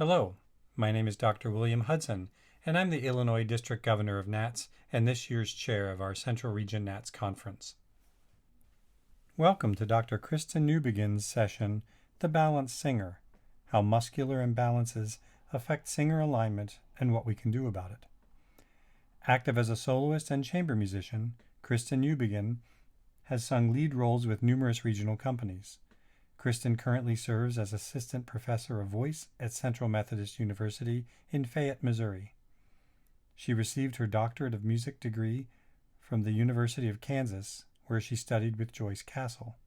Hello, my name is Dr. William Hudson, and I'm the Illinois District Governor of NATS and this year's chair of our Central Region NATS Conference. Welcome to Dr. Kristin Newbegin's session, The Balanced Singer, How Muscular Imbalances Affect Singer Alignment and What We Can Do About It. Active as a soloist and chamber musician, Kristin Newbegin has sung lead roles with numerous regional companies. Kristin currently serves as Assistant Professor of Voice at Central Methodist University in Fayette, Missouri. She received her Doctorate of Music degree from the University of Kansas, where she studied with Joyce Castle.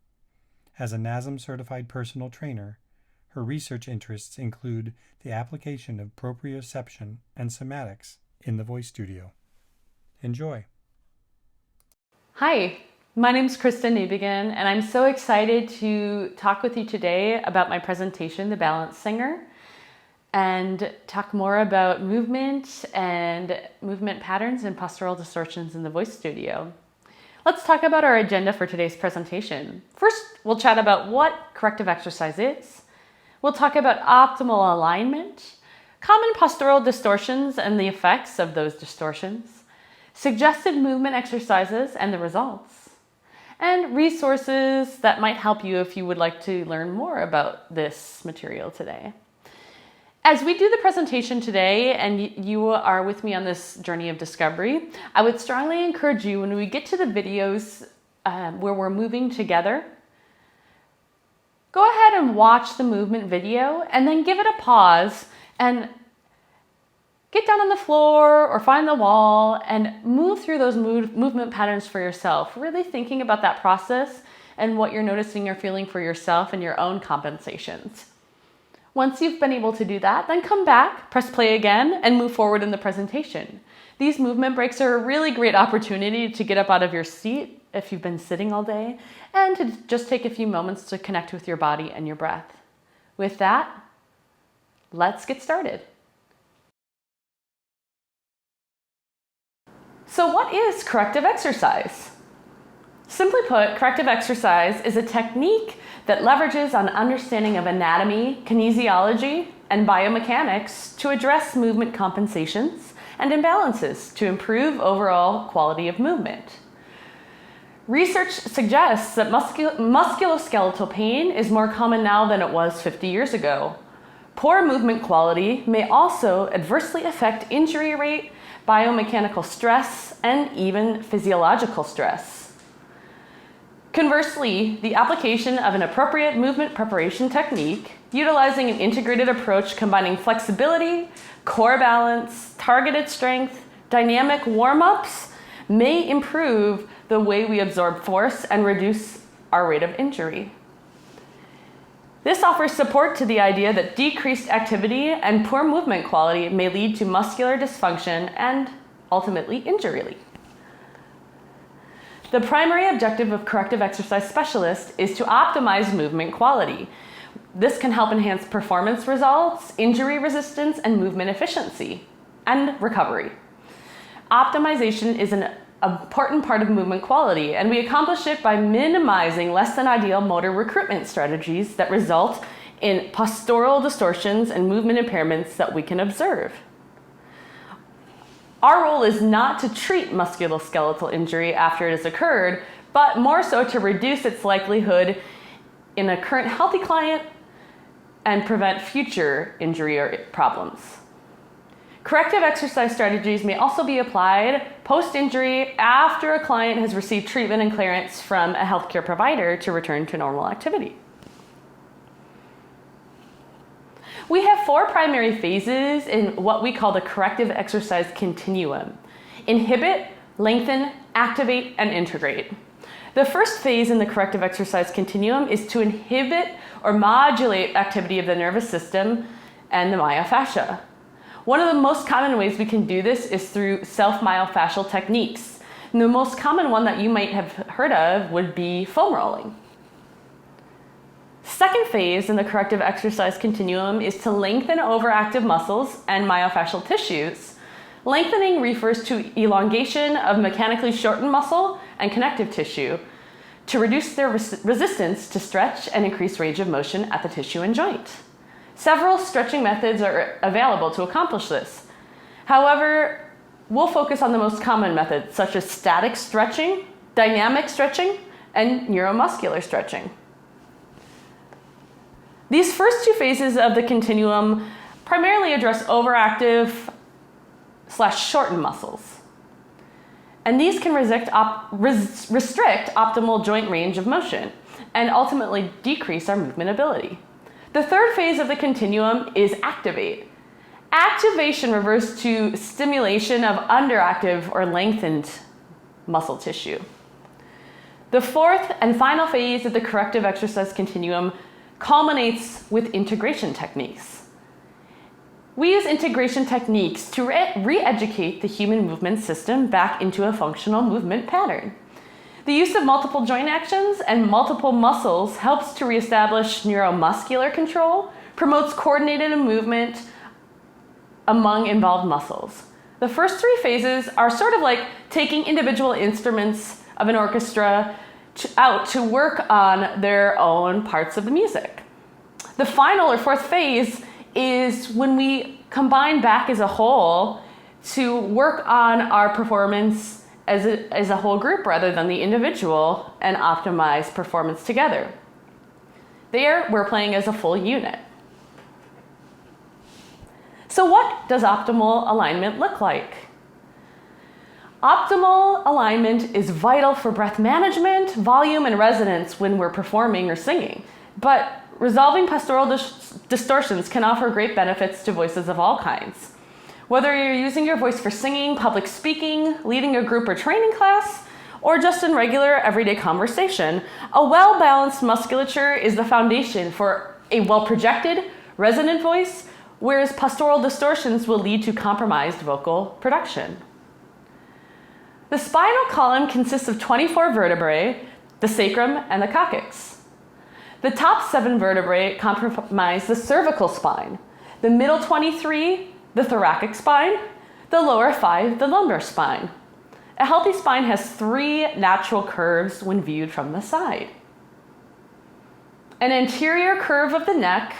As a NASM-certified personal trainer, her research interests include the application of proprioception and somatics in the voice studio. Enjoy. Hi, my name is Kristin Newbegin, and I'm so excited to talk with you today about my presentation, The Balanced Singer, and talk more about movement and movement patterns and postural distortions in the voice studio. Let's talk about our agenda for today's presentation. First, we'll chat about what corrective exercise is. We'll talk about optimal alignment, common postural distortions and the effects of those distortions, suggested movement exercises and the results, and resources that might help you if you would like to learn more about this material today. As we do the presentation today and you are with me on this journey of discovery, I would strongly encourage you when we get to the videos where we're moving together, go ahead and watch the movement video and then give it a pause and get down on the floor or find the wall and move through those movement patterns for yourself, really thinking about that process and what you're noticing or feeling for yourself and your own compensations. Once you've been able to do that, then come back, press play again, and move forward in the presentation. These movement breaks are a really great opportunity to get up out of your seat if you've been sitting all day, and to just take a few moments to connect with your body and your breath. With that, let's get started. So what is corrective exercise? Simply put, corrective exercise is a technique that leverages on understanding of anatomy, kinesiology, and biomechanics to address movement compensations and imbalances to improve overall quality of movement. Research suggests that musculoskeletal pain is more common now than it was 50 years ago. Poor movement quality may also adversely affect injury rate, biomechanical stress, and even physiological stress. Conversely, the application of an appropriate movement preparation technique, utilizing an integrated approach combining flexibility, core balance, targeted strength, dynamic warm-ups, may improve the way we absorb force and reduce our rate of injury. This offers support to the idea that decreased activity and poor movement quality may lead to muscular dysfunction and ultimately injury. The primary objective of Corrective Exercise Specialist is to optimize movement quality. This can help enhance performance results, injury resistance, and movement efficiency and recovery. Optimization is an important part of movement quality, and we accomplish it by minimizing less than ideal motor recruitment strategies that result in postural distortions and movement impairments that we can observe. Our role is not to treat musculoskeletal injury after it has occurred, but more so to reduce its likelihood in a current healthy client and prevent future injury or problems. Corrective exercise strategies may also be applied post-injury after a client has received treatment and clearance from a healthcare provider to return to normal activity. We have four primary phases in what we call the corrective exercise continuum: inhibit, lengthen, activate, and integrate. The first phase in the corrective exercise continuum is to inhibit or modulate activity of the nervous system and the myofascia. One of the most common ways we can do this is through self-myofascial techniques. And the most common one that you might have heard of would be foam rolling. Second phase in the corrective exercise continuum is to lengthen overactive muscles and myofascial tissues. Lengthening refers to elongation of mechanically shortened muscle and connective tissue to reduce their resistance to stretch and increase range of motion at the tissue and joint. Several stretching methods are available to accomplish this. However, we'll focus on the most common methods, such as static stretching, dynamic stretching, and neuromuscular stretching. These first two phases of the continuum primarily address overactive/shortened muscles. And these can restrict optimal joint range of motion and ultimately decrease our movement ability. The third phase of the continuum is activate. Activation refers to stimulation of underactive or lengthened muscle tissue. The fourth and final phase of the corrective exercise continuum culminates with integration techniques. We use integration techniques to re-educate the human movement system back into a functional movement pattern. The use of multiple joint actions and multiple muscles helps to reestablish neuromuscular control, promotes coordinated movement among involved muscles. The first three phases are sort of like taking individual instruments of an orchestra out to work on their own parts of the music. The final or fourth phase is when we combine back as a whole to work on our performance as a whole group rather than the individual and optimize performance together. There, we're playing as a full unit. So what does optimal alignment look like? Optimal alignment is vital for breath management, volume, and resonance when we're performing or singing. But resolving postural distortions can offer great benefits to voices of all kinds. Whether you're using your voice for singing, public speaking, leading a group or training class, or just in regular everyday conversation, a well-balanced musculature is the foundation for a well-projected, resonant voice, whereas postural distortions will lead to compromised vocal production. The spinal column consists of 24 vertebrae, the sacrum and the coccyx. The top 7 vertebrae comprise the cervical spine, the middle 23, the thoracic spine, the lower 5, the lumbar spine. A healthy spine has 3 natural curves when viewed from the side. An anterior curve of the neck,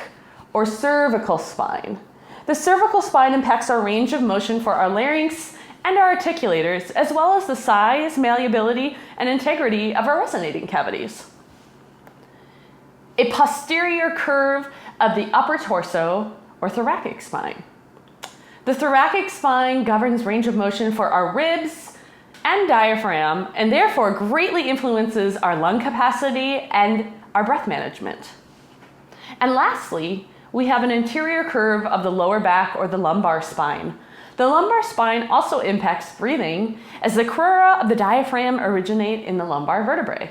or cervical spine. The cervical spine impacts our range of motion for our larynx and our articulators, as well as the size, malleability, and integrity of our resonating cavities. A posterior curve of the upper torso, or thoracic spine. The thoracic spine governs range of motion for our ribs and diaphragm, and therefore greatly influences our lung capacity and our breath management. And lastly, we have an anterior curve of the lower back, or the lumbar spine. The lumbar spine also impacts breathing, as the crura of the diaphragm originate in the lumbar vertebrae.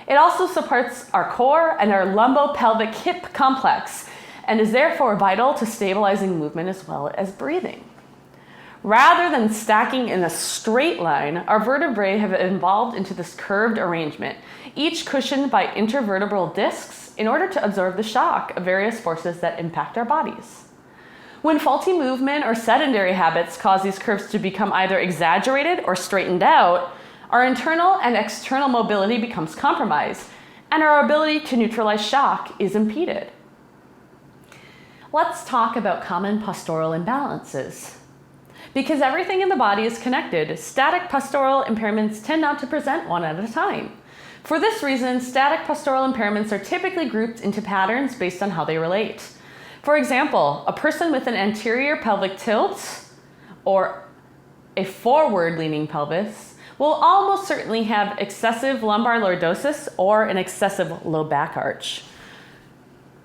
It also supports our core and our lumbopelvic hip complex, and is therefore vital to stabilizing movement as well as breathing. Rather than stacking in a straight line, our vertebrae have evolved into this curved arrangement, each cushioned by intervertebral discs in order to absorb the shock of various forces that impact our bodies. When faulty movement or sedentary habits cause these curves to become either exaggerated or straightened out, our internal and external mobility becomes compromised, and our ability to neutralize shock is impeded. Let's talk about common postural imbalances. Because everything in the body is connected, static postural impairments tend not to present one at a time. For this reason, static postural impairments are typically grouped into patterns based on how they relate. For example, a person with an anterior pelvic tilt or a forward-leaning pelvis will almost certainly have excessive lumbar lordosis or an excessive low back arch.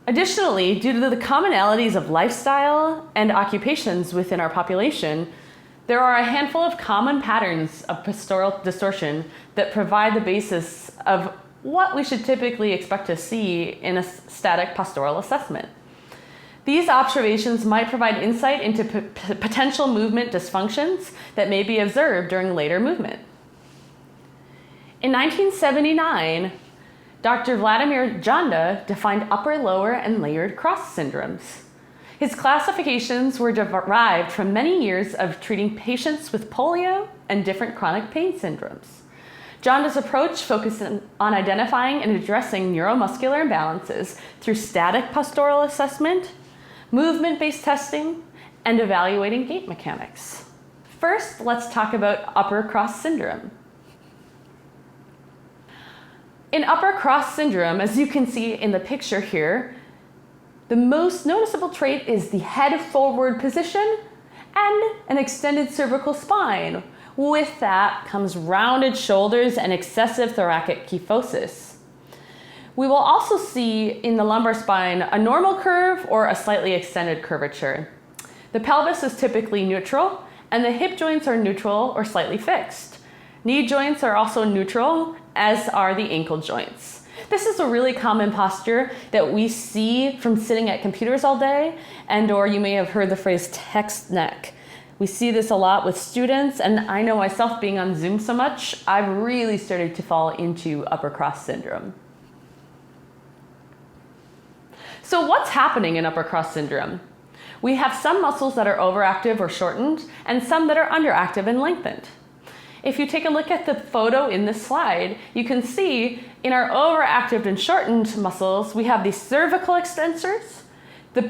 Additionally, due to the commonalities of lifestyle and occupations within our population, there are a handful of common patterns of postural distortion that provide the basis of what we should typically expect to see in a static postural assessment. These observations might provide insight into potential movement dysfunctions that may be observed during later movement. In 1979, Dr. Vladimir Janda defined upper, lower, and layered cross syndromes. His classifications were derived from many years of treating patients with polio and different chronic pain syndromes. Janda's approach focused on identifying and addressing neuromuscular imbalances through static postural assessment, movement-based testing, and evaluating gait mechanics. First, let's talk about upper cross syndrome. In upper cross syndrome, as you can see in the picture here, the most noticeable trait is the head forward position and an extended cervical spine. With that comes rounded shoulders and excessive thoracic kyphosis. We will also see in the lumbar spine a normal curve or a slightly extended curvature. The pelvis is typically neutral, and the hip joints are neutral or slightly fixed. Knee joints are also neutral, as are the ankle joints. This is a really common posture that we see from sitting at computers all day, or you may have heard the phrase text neck. We see this a lot with students, and I know myself being on Zoom so much, I've really started to fall into upper cross syndrome. So what's happening in upper cross syndrome? We have some muscles that are overactive or shortened, and some that are underactive and lengthened. If you take a look at the photo in this slide, you can see in our overactive and shortened muscles, we have the cervical extensors, the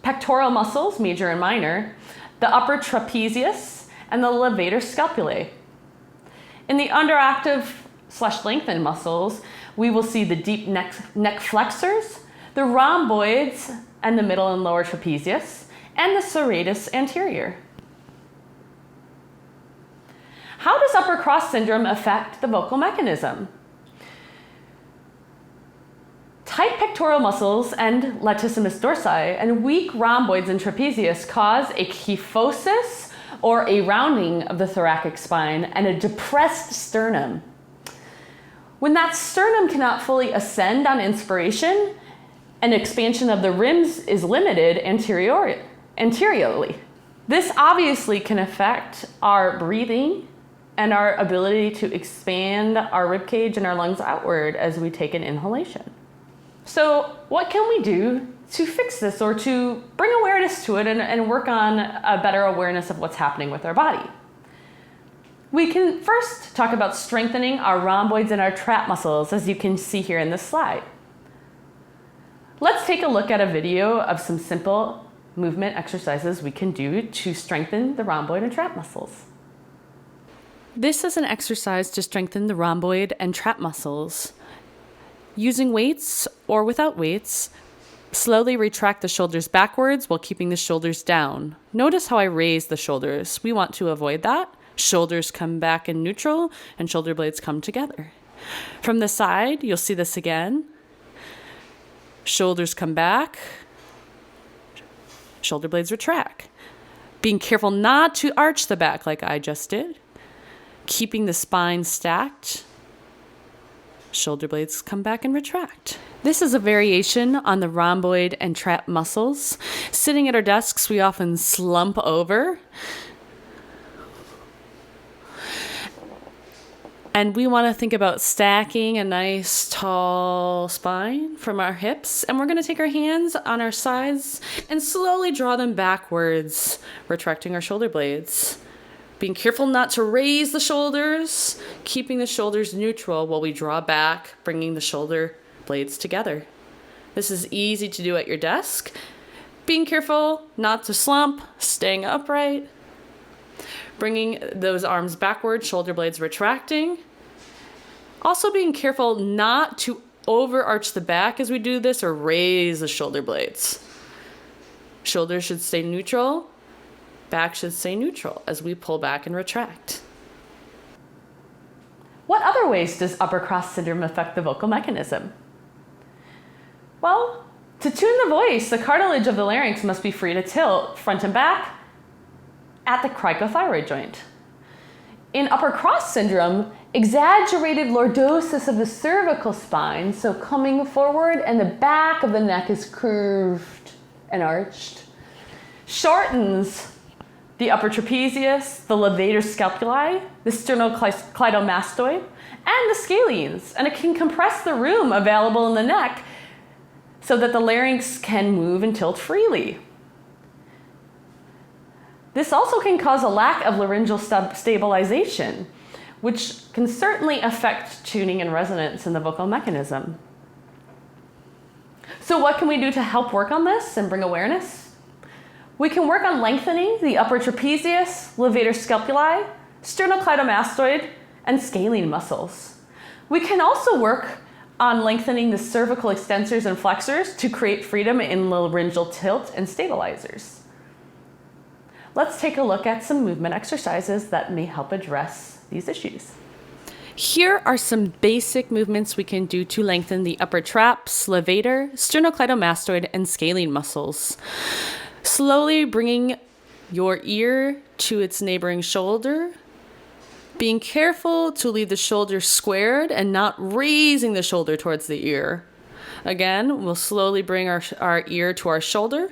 pectoral muscles, major and minor, the upper trapezius, and the levator scapulae. In the underactive/lengthened muscles, we will see the deep neck flexors, the rhomboids, and the middle and lower trapezius, and the serratus anterior. How does upper cross syndrome affect the vocal mechanism? Tight pectoral muscles and latissimus dorsi and weak rhomboids and trapezius cause a kyphosis or a rounding of the thoracic spine and a depressed sternum. When that sternum cannot fully ascend on inspiration, an expansion of the rims is limited anteriorly. This obviously can affect our breathing and our ability to expand our ribcage and our lungs outward as we take an inhalation. So what can we do to fix this or to bring awareness to it and work on a better awareness of what's happening with our body? We can first talk about strengthening our rhomboids and our trap muscles, as you can see here in this slide. Let's take a look at a video of some simple movement exercises we can do to strengthen the rhomboid and trap muscles. This is an exercise to strengthen the rhomboid and trap muscles. Using weights or without weights, slowly retract the shoulders backwards while keeping the shoulders down. Notice how I raise the shoulders. We want to avoid that. Shoulders come back in neutral and shoulder blades come together. From the side, you'll see this again. Shoulders come back, shoulder blades retract. Being careful not to arch the back like I just did. Keeping the spine stacked. Shoulder blades come back and retract. This is a variation on the rhomboid and trap muscles. Sitting at our desks, we often slump over. And we want to think about stacking a nice tall spine from our hips. And we're going to take our hands on our sides and slowly draw them backwards, retracting our shoulder blades. Being careful not to raise the shoulders, keeping the shoulders neutral while we draw back, bringing the shoulder blades together. This is easy to do at your desk. Being careful not to slump, staying upright. Bringing those arms backward, shoulder blades retracting. Also being careful not to overarch the back as we do this or raise the shoulder blades. Shoulders should stay neutral. Back should stay neutral as we pull back and retract. What other ways does upper cross syndrome affect the vocal mechanism? Well, to tune the voice, the cartilage of the larynx must be free to tilt front and back at the cricothyroid joint. In upper cross syndrome, exaggerated lordosis of the cervical spine, so coming forward and the back of the neck is curved and arched, shortens the upper trapezius, the levator scapulae, the sternocleidomastoid, and the scalenes, and it can compress the room available in the neck so that the larynx can move and tilt freely. This also can cause a lack of laryngeal stabilization, which can certainly affect tuning and resonance in the vocal mechanism. So what can we do to help work on this and bring awareness? We can work on lengthening the upper trapezius, levator scapulae, sternocleidomastoid, and scalene muscles. We can also work on lengthening the cervical extensors and flexors to create freedom in laryngeal tilt and stabilizers. Let's take a look at some movement exercises that may help address these issues. Here are some basic movements we can do to lengthen the upper traps, levator, sternocleidomastoid, and scalene muscles. Slowly bringing your ear to its neighboring shoulder, being careful to leave the shoulder squared and not raising the shoulder towards the ear. Again, we'll slowly bring our ear to our shoulder,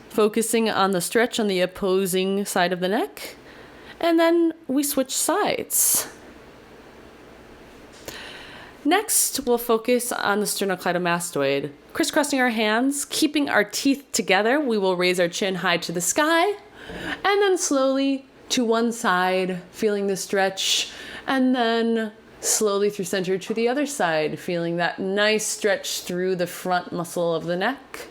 focusing on the stretch on the opposing side of the neck, and then we switch sides. Next, we'll focus on the sternocleidomastoid. Crisscrossing our hands, keeping our teeth together, we will raise our chin high to the sky, and then slowly to one side, feeling the stretch, and then slowly through center to the other side, feeling that nice stretch through the front muscle of the neck.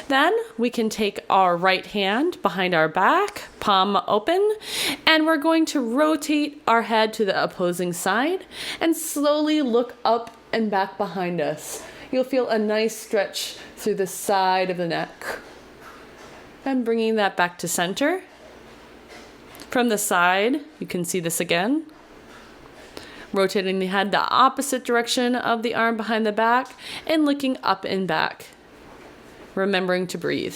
Then we can take our right hand behind our back, palm open, and we're going to rotate our head to the opposing side and slowly look up and back behind us. You'll feel a nice stretch through the side of the neck. And bringing that back to center. From the side, you can see this again. Rotating the head the opposite direction of the arm behind the back and looking up and back. Remembering to breathe.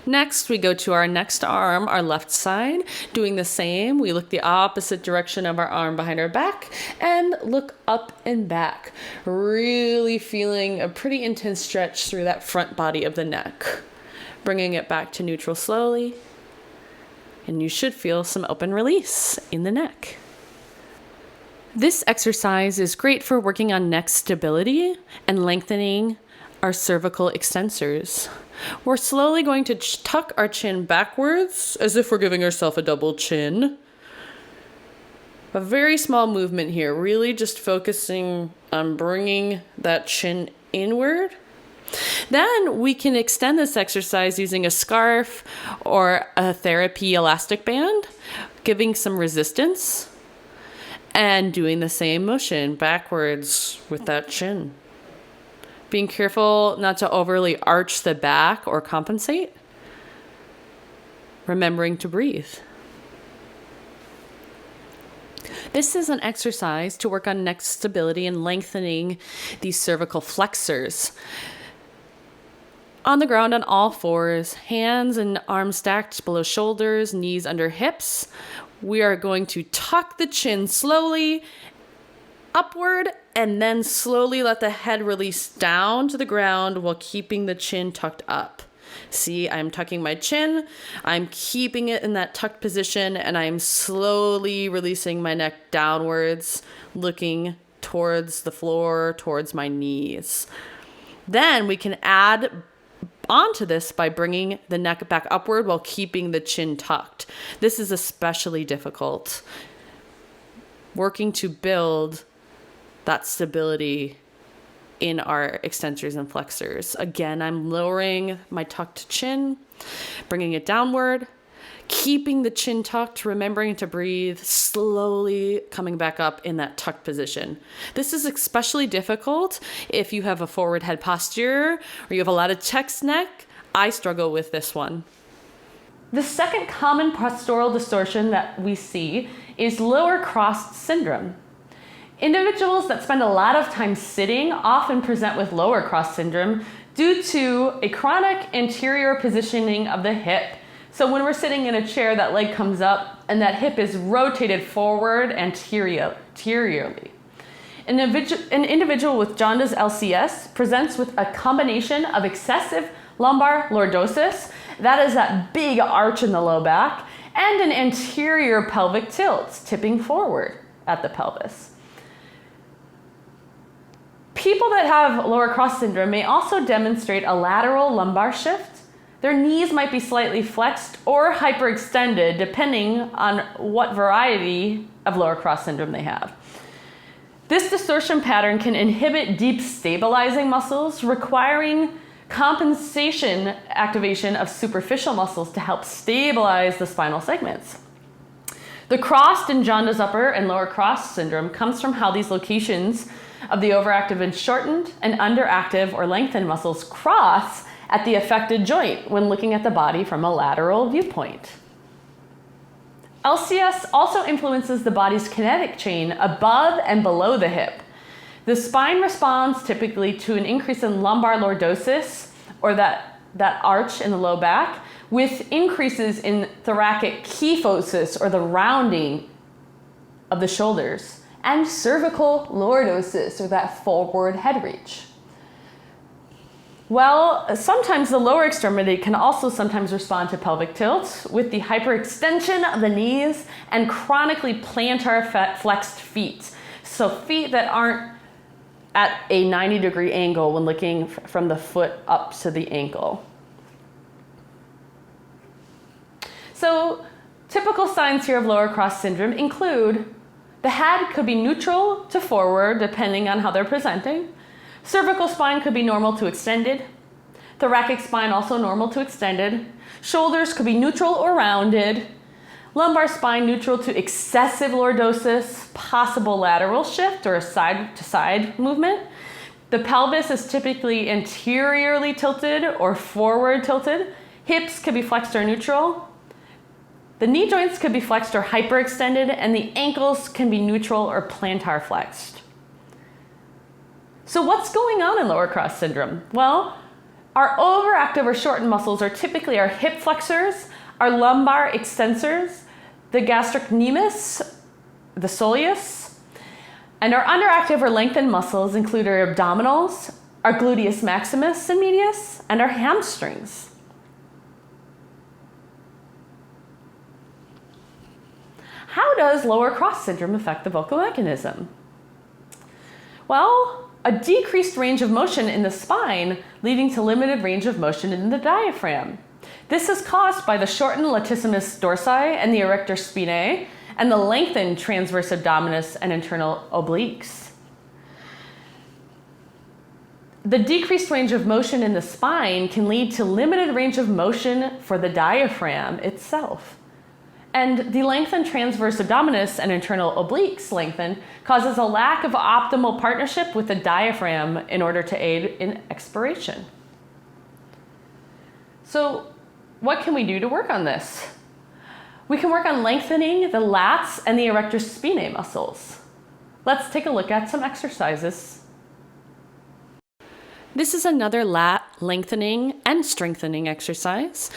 Next, we go to our next arm, our left side, doing the same. We look the opposite direction of our arm behind our back and look up and back, really feeling a pretty intense stretch through that front body of the neck. Bringing it back to neutral slowly, and you should feel some open release in the neck. This exercise is great for working on neck stability and lengthening our cervical extensors. We're slowly going to tuck our chin backwards as if we're giving ourselves a double chin. A very small movement here, really just focusing on bringing that chin inward. Then we can extend this exercise using a scarf or a therapy elastic band, giving some resistance. And doing the same motion backwards with that chin. Being careful not to overly arch the back or compensate. Remembering to breathe. This is an exercise to work on neck stability and lengthening these cervical flexors. On the ground on all fours, hands and arms stacked below shoulders, knees under hips. We are going to tuck the chin slowly upward and then slowly let the head release down to the ground while keeping the chin tucked up. See, I'm tucking my chin, I'm keeping it in that tucked position, and I'm slowly releasing my neck downwards, looking towards the floor, towards my knees. Then we can add onto this by bringing the neck back upward while keeping the chin tucked. This is especially difficult. Working to build that stability in our extensors and flexors. Again, I'm lowering my tucked chin, bringing it downward, keeping the chin tucked, remembering to breathe, slowly coming back up in that tucked position. This is especially difficult if you have a forward head posture or you have a lot of text neck. I struggle with this one. The second common postural distortion that we see is lower cross syndrome. Individuals that spend a lot of time sitting often present with lower cross syndrome due to a chronic anterior positioning of the hip. So when we're sitting in a chair, that leg comes up and that hip is rotated forward anteriorly. An individual with jaundice LCS presents with a combination of excessive lumbar lordosis, that is that big arch in the low back, and an anterior pelvic tilt, tipping forward at the pelvis. People that have lower cross syndrome may also demonstrate a lateral lumbar shift. their knees might be slightly flexed or hyperextended depending on what variety of lower cross syndrome they have. This distortion pattern can inhibit deep stabilizing muscles, requiring compensation activation of superficial muscles to help stabilize the spinal segments. The crossed and jaundiced upper and lower cross syndrome comes from how these locations of the overactive and shortened and underactive or lengthened muscles cross at the affected joint when looking at the body from a lateral viewpoint. LCS also influences the body's kinetic chain above and below the hip. The spine responds typically to an increase in lumbar lordosis, or that arch in the low back, with increases in thoracic kyphosis, or the rounding of the shoulders, and cervical lordosis, or that forward head reach. Well, sometimes the lower extremity can also sometimes respond to pelvic tilt with the hyperextension of the knees and chronically plantar flexed feet. So feet that aren't at a 90-degree angle when looking from the foot up to the ankle. So typical signs here of lower cross syndrome include the head could be neutral to forward depending on how they're presenting. Cervical spine could be normal to extended. Thoracic spine also normal to extended. Shoulders could be neutral or rounded. Lumbar spine neutral to excessive lordosis, possible lateral shift or a side-to-side movement. The pelvis is typically anteriorly tilted or forward tilted. Hips could be flexed or neutral. The knee joints could be flexed or hyperextended, and the ankles can be neutral or plantar flexed. So what's going on in lower cross syndrome? Well, our overactive or shortened muscles are typically our hip flexors, our lumbar extensors, the gastrocnemius, the soleus, and our underactive or lengthened muscles include our abdominals, our gluteus maximus and medius, and our hamstrings. How does lower cross syndrome affect the vocal mechanism? Well, a decreased range of motion in the spine, leading to limited range of motion in the diaphragm. This is caused by the shortened latissimus dorsi and the erector spinae, and the lengthened transverse abdominis and internal obliques. The decreased range of motion in the spine can lead to limited range of motion for the diaphragm itself. And the lengthened transverse abdominis and internal obliques lengthen causes a lack of optimal partnership with the diaphragm in order to aid in expiration. So what can we do to work on this? We can work on lengthening the lats and the erector spinae muscles. Let's take a look at some exercises. This is another lat lengthening and strengthening exercise.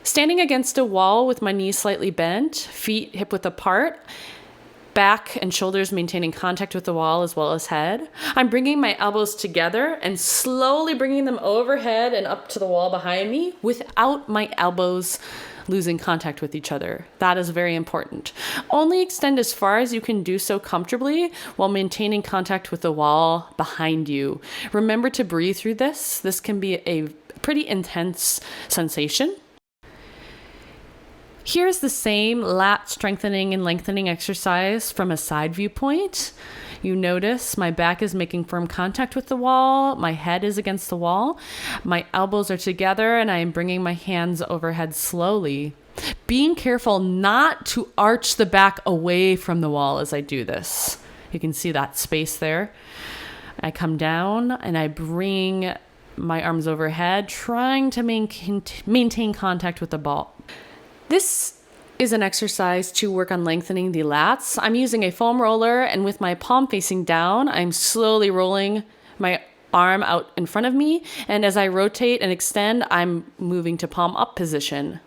Standing against a wall with my knees slightly bent, feet hip width apart, back and shoulders maintaining contact with the wall as well as head. I'm bringing my elbows together and slowly bringing them overhead and up to the wall behind me without my elbows losing contact with each other. That is very important. Only extend as far as you can do so comfortably while maintaining contact with the wall behind you. Remember to breathe through this. This can be a pretty intense sensation. Here's the same lat strengthening and lengthening exercise from a side viewpoint. You notice my back is making firm contact with the wall. My head is against the wall. My elbows are together and I am bringing my hands overhead slowly. Being careful not to arch the back away from the wall as I do this. You can see that space there. I come down and I bring my arms overhead, trying to maintain contact with the ball. This is an exercise to work on lengthening the lats. I'm using a foam roller, and with my palm facing down, I'm slowly rolling my arm out in front of me. And as I rotate and extend, I'm moving to palm up position.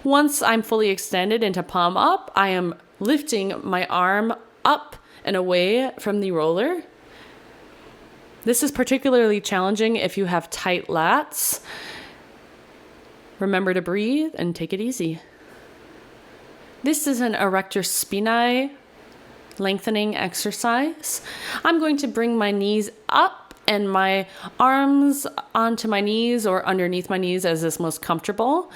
Once I'm fully extended into palm up, I am lifting my arm up and away from the roller. This is particularly challenging if you have tight lats. Remember to breathe and take it easy. This is an erector spinae lengthening exercise. I'm going to bring my knees up and my arms onto my knees or underneath my knees as is most comfortable.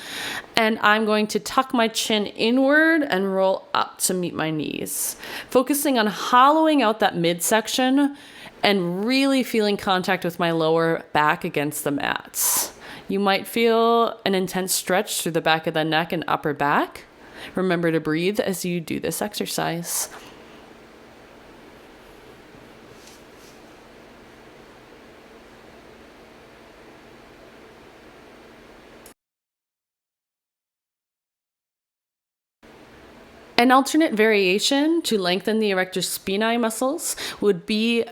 And I'm going to tuck my chin inward and roll up to meet my knees, focusing on hollowing out that midsection and really feeling contact with my lower back against the mats. You might feel an intense stretch through the back of the neck and upper back. Remember to breathe as you do this exercise. An alternate variation to lengthen the erector spinae muscles would be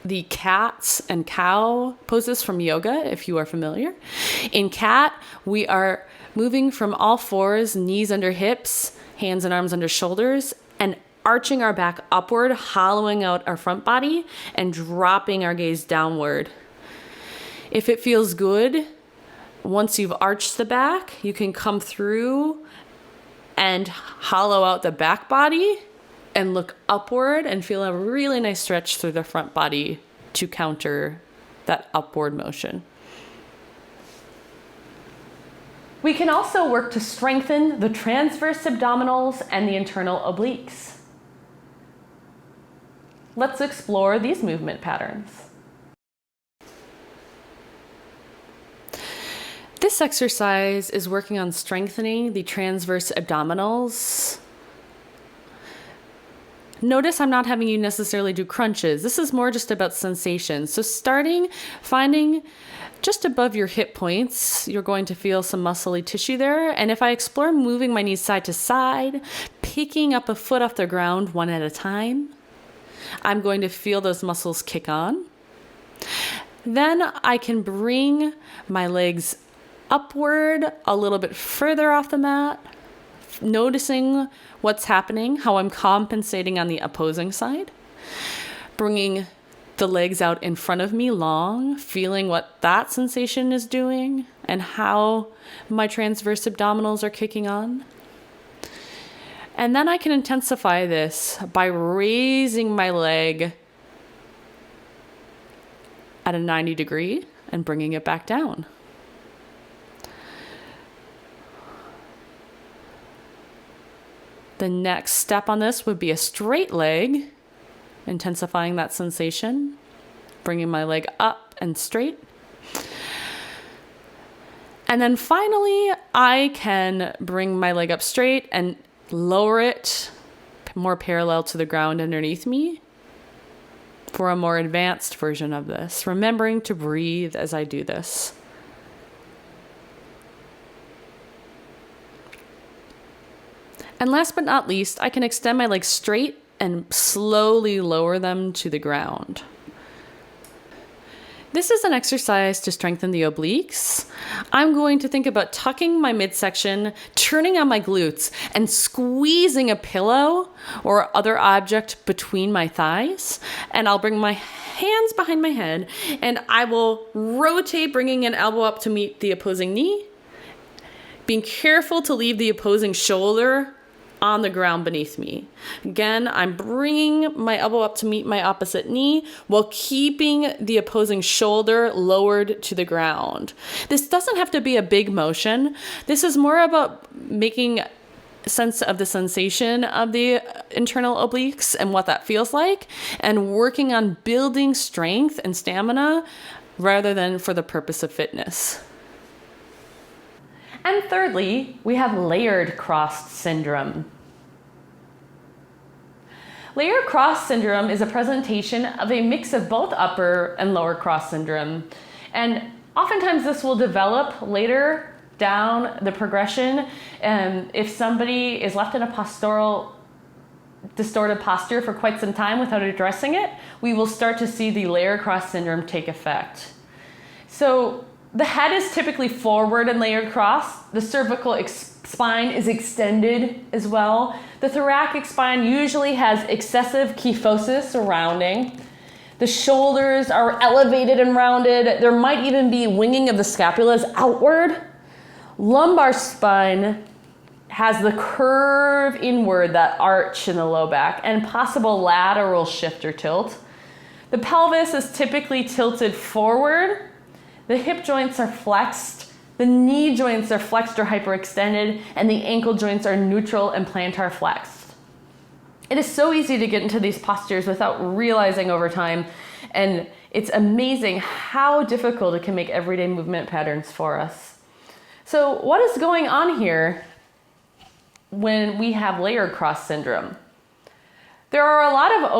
the cat and cow poses from yoga, if you are familiar. In cat, we are moving from all fours, knees under hips, hands and arms under shoulders, and arching our back upward, hollowing out our front body, and dropping our gaze downward. If it feels good, once you've arched the back, you can come through and hollow out the back body and look upward and feel a really nice stretch through the front body to counter that upward motion. We can also work to strengthen the transverse abdominals and the internal obliques. Let's explore these movement patterns. This exercise is working on strengthening the transverse abdominals. Notice I'm not having you necessarily do crunches. This is more just about sensation. So finding just above your hip points, you're going to feel some muscly tissue there. And if I explore moving my knees side to side, picking up a foot off the ground one at a time, I'm going to feel those muscles kick on. Then I can bring my legs upward a little bit further off the mat, noticing what's happening, how I'm compensating on the opposing side, bringing the legs out in front of me long, feeling what that sensation is doing and how my transverse abdominals are kicking on. And then I can intensify this by raising my leg at a 90 degree and bringing it back down. The next step on this would be a straight leg, intensifying that sensation, bringing my leg up and straight. And then finally, I can bring my leg up straight and lower it more parallel to the ground underneath me for a more advanced version of this, remembering to breathe as I do this. And last but not least, I can extend my legs straight and slowly lower them to the ground. This is an exercise to strengthen the obliques. I'm going to think about tucking my midsection, turning on my glutes, and squeezing a pillow or other object between my thighs. And I'll bring my hands behind my head, and I will rotate, bringing an elbow up to meet the opposing knee, being careful to leave the opposing shoulder on the ground beneath me. Again, I'm bringing my elbow up to meet my opposite knee while keeping the opposing shoulder lowered to the ground. This doesn't have to be a big motion. This is more about making sense of the sensation of the internal obliques and what that feels like, and working on building strength and stamina rather than for the purpose of fitness. And thirdly, we have layered cross syndrome. Layered cross syndrome is a presentation of a mix of both upper and lower cross syndrome. And oftentimes this will develop later down the progression. If somebody is left in a postural distorted posture for quite some time without addressing it, we will start to see the layered cross syndrome take effect. So the head is typically forward in layered cross. The cervical spine is extended as well. The thoracic spine usually has excessive kyphosis surrounding. The shoulders are elevated and rounded. There might even be winging of the scapulas outward. Lumbar spine has the curve inward, that arch in the low back, and possible lateral shift or tilt. The pelvis is typically tilted forward. The hip joints are flexed. The knee joints are flexed or hyperextended, and the ankle joints are neutral and plantar flexed. It is so easy to get into these postures without realizing over time, and it's amazing how difficult it can make everyday movement patterns for us. So what is going on here when we have layered cross syndrome? There are a lot of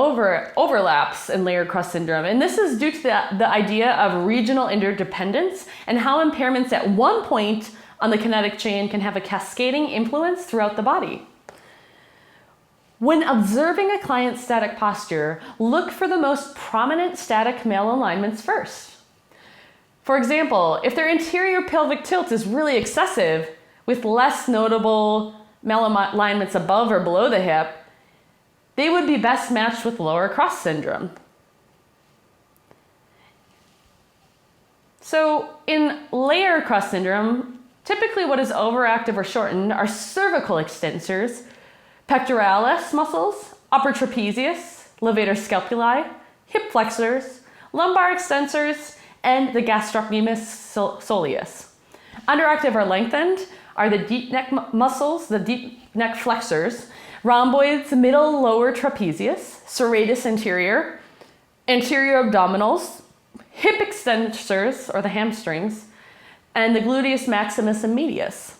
overlaps in layered cross syndrome, and this is due to the idea of regional interdependence and how impairments at one point on the kinetic chain can have a cascading influence throughout the body. When observing a client's static posture, look for the most prominent static malalignments first. For example, if their anterior pelvic tilt is really excessive with less notable malalignments above or below the hip, they would be best matched with lower cross syndrome. So in layered cross syndrome, typically what is overactive or shortened are cervical extensors, pectoralis muscles, upper trapezius, levator scapulae, hip flexors, lumbar extensors, and the gastrocnemius soleus. Underactive or lengthened are the deep neck muscles, the deep neck flexors, rhomboids, middle lower trapezius, serratus anterior, anterior abdominals, hip extensors, or the hamstrings, and the gluteus maximus and medius.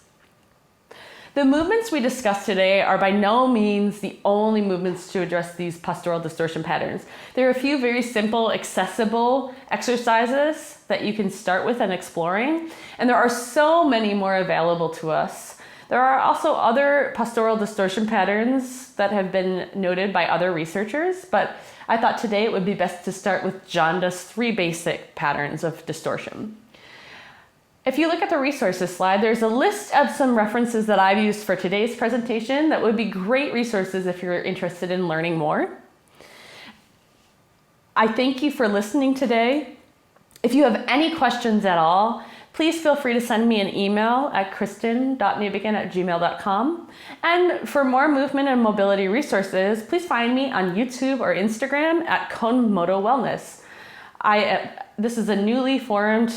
The movements we discussed today are by no means the only movements to address these postural distortion patterns. There are a few very simple, accessible exercises that you can start with and exploring, and there are so many more available to us. There are also other postural distortion patterns that have been noted by other researchers, but I thought today it would be best to start with Jonda's 3 basic patterns of distortion. If you look at the resources slide, there's a list of some references that I've used for today's presentation that would be great resources if you're interested in learning more. I thank you for listening today. If you have any questions at all, please feel free to send me an email at kristin.newbegin@gmail.com. And for more movement and mobility resources, please find me on YouTube or Instagram at Konmoto Wellness. This is a newly formed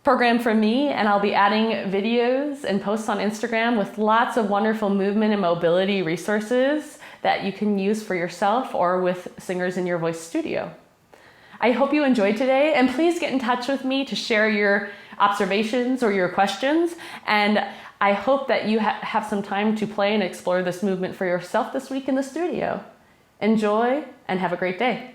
program for me, and I'll be adding videos and posts on Instagram with lots of wonderful movement and mobility resources that you can use for yourself or with singers in your voice studio. I hope you enjoyed today, and please get in touch with me to share your observations or your questions. And I hope that you have some time to play and explore this movement for yourself this week in the studio. Enjoy and have a great day.